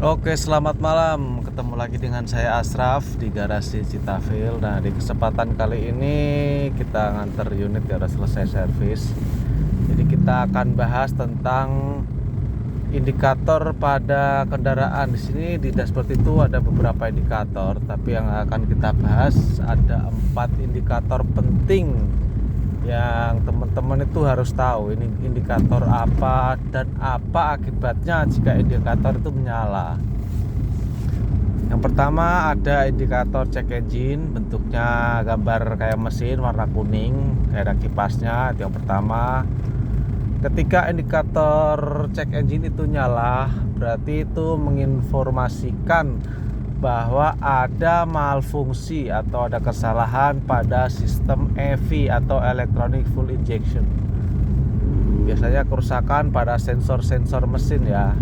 Oke, selamat malam. Ketemu lagi dengan saya Asraf di garasi Citafil. Nah, di kesempatan kali ini kita nganter unit ya, udah selesai servis. Jadi kita akan bahas tentang indikator pada kendaraan. Di sini di dashboard itu ada beberapa indikator, tapi yang akan kita bahas ada 4 indikator penting yang teman-teman itu harus tahu. Ini indikator apa dan apa akibatnya jika indikator itu menyala. Yang pertama ada indikator check engine, bentuknya gambar kayak mesin warna kuning, kayak ada kipasnya. Itu yang pertama. Ketika indikator check engine itu nyala, berarti itu menginformasikan bahwa ada malfungsi atau ada kesalahan pada sistem EV atau electronic fuel injection. Biasanya kerusakan pada sensor-sensor mesin ya.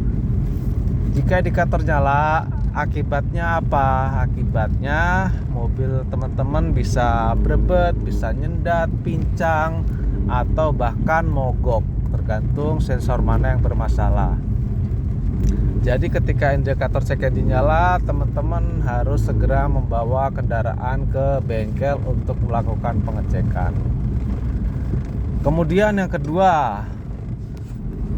Jika indikator nyala, akibatnya apa? Akibatnya mobil teman-teman bisa berebet, bisa nyendat, pincang, atau bahkan mogok, tergantung sensor mana yang bermasalah. Jadi ketika indikator check engine nyala, teman-teman harus segera membawa kendaraan ke bengkel untuk melakukan pengecekan. Kemudian yang kedua,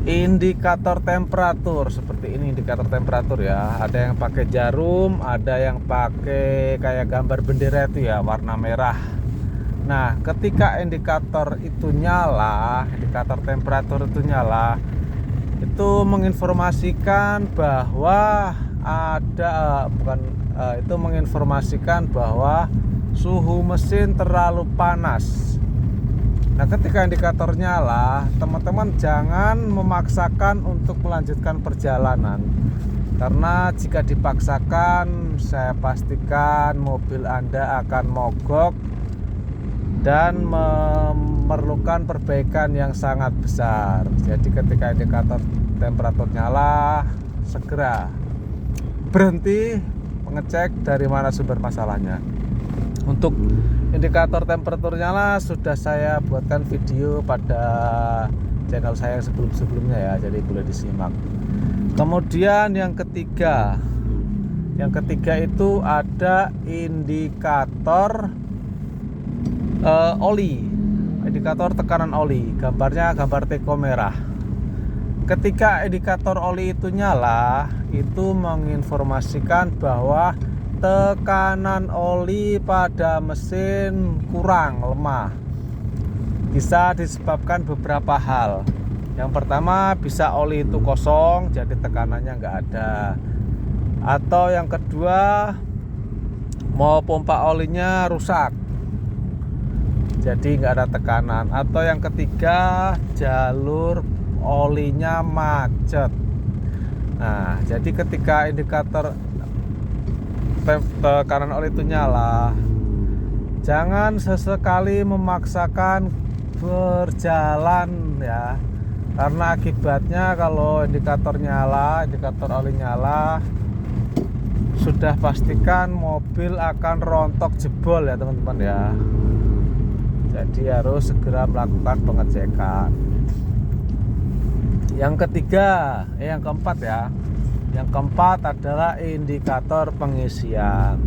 indikator temperatur. Seperti ini indikator temperatur ya. Ada yang pakai jarum, ada yang pakai kayak gambar bendera itu ya, warna merah. Nah, ketika indikator itu nyala, indikator temperatur itu nyala, itu menginformasikan bahwa itu menginformasikan bahwa suhu mesin terlalu panas. Nah, ketika indikator nyala, teman-teman jangan memaksakan untuk melanjutkan perjalanan. Karena jika dipaksakan, saya pastikan mobil Anda akan mogok dan memerlukan perbaikan yang sangat besar. Jadi ketika indikator temperatur nyala, segera berhenti mengecek dari mana sumber masalahnya. Untuk indikator temperatur nyala sudah saya buatkan video pada channel saya sebelum-sebelumnya ya, jadi boleh disimak. Kemudian yang ketiga itu ada indikator oli, indikator tekanan oli, gambarnya gambar teko merah. Ketika indikator oli itu nyala, itu menginformasikan bahwa tekanan oli pada mesin kurang, lemah. Bisa disebabkan beberapa hal. Yang pertama, bisa oli itu kosong, jadi tekanannya nggak ada. Atau yang kedua, mau pompa olinya rusak, jadi nggak ada tekanan. Atau yang ketiga, jalur olinya macet. Nah, jadi ketika indikator tekanan oli itu nyala, jangan sesekali memaksakan berjalan ya, karena akibatnya kalau indikator oli nyala, sudah pastikan mobil akan rontok jebol ya teman-teman ya. Jadi harus segera melakukan pengecekan. Yang keempat ya. Yang keempat adalah indikator pengisian.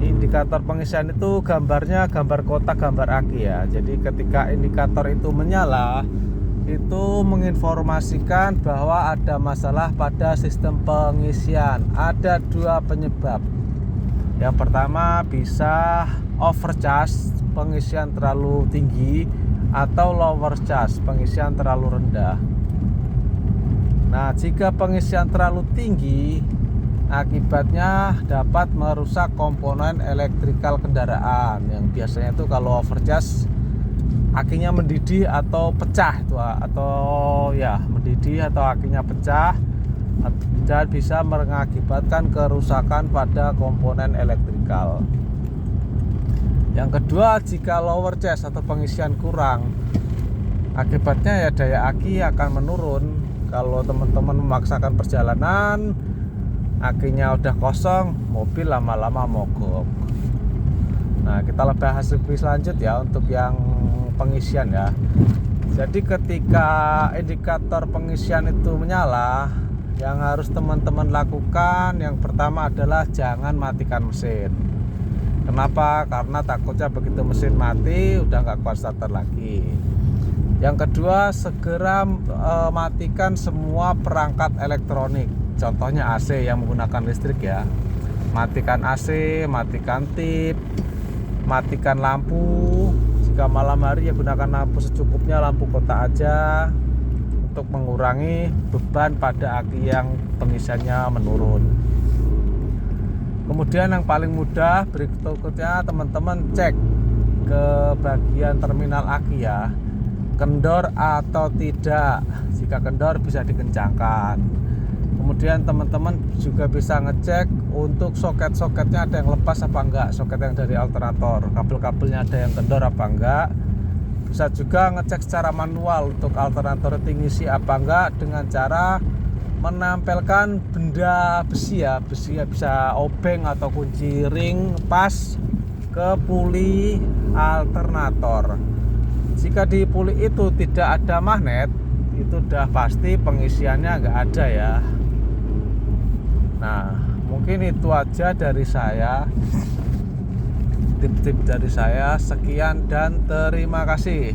Indikator pengisian itu gambarnya gambar kotak, gambar aki ya. Jadi ketika indikator itu menyala, itu menginformasikan bahwa ada masalah pada sistem pengisian. Ada 2 penyebab. Yang pertama bisa overcharge, pengisian terlalu tinggi, atau lower charge, pengisian terlalu rendah. Nah, jika pengisian terlalu tinggi, akibatnya dapat merusak komponen elektrikal kendaraan. Yang biasanya itu kalau overcharge, akinya mendidih atau pecah itu, mendidih atau akinya pecah, dan bisa mengakibatkan kerusakan pada komponen elektrikal. Yang kedua, jika lower charge atau pengisian kurang, akibatnya ya daya aki akan menurun. Kalau teman-teman memaksakan perjalanan, akinya udah kosong, mobil lama-lama mogok. Nah, kita bahas lebih lanjut ya untuk yang pengisian ya. Jadi ketika indikator pengisian itu menyala, Yang harus teman-teman lakukan yang pertama adalah jangan matikan mesin. Kenapa? Karena takutnya begitu mesin mati udah nggak kuat starter lagi. Yang kedua, segera matikan semua perangkat elektronik. Contohnya AC yang menggunakan listrik ya. Matikan AC, matikan tip, matikan lampu. Jika malam hari ya gunakan lampu secukupnya, lampu kotak aja, untuk mengurangi beban pada aki yang pengisiannya menurun. Kemudian yang paling mudah berikutnya, teman-teman cek ke bagian terminal aki ya, kendor atau tidak. Jika kendor bisa dikencangkan. Kemudian teman-teman juga bisa ngecek untuk soket-soketnya ada yang lepas apa enggak, soket yang dari alternator, kabel-kabelnya ada yang kendor apa enggak. Bisa juga ngecek secara manual untuk alternator tinggi apa enggak dengan cara menampilkan benda besi ya bisa obeng atau kunci ring pas ke puli alternator. Jika di puli itu tidak ada magnet, itu udah pasti pengisiannya enggak ada ya. Nah, mungkin itu aja dari saya, tip-tip dari saya. Sekian dan terima kasih.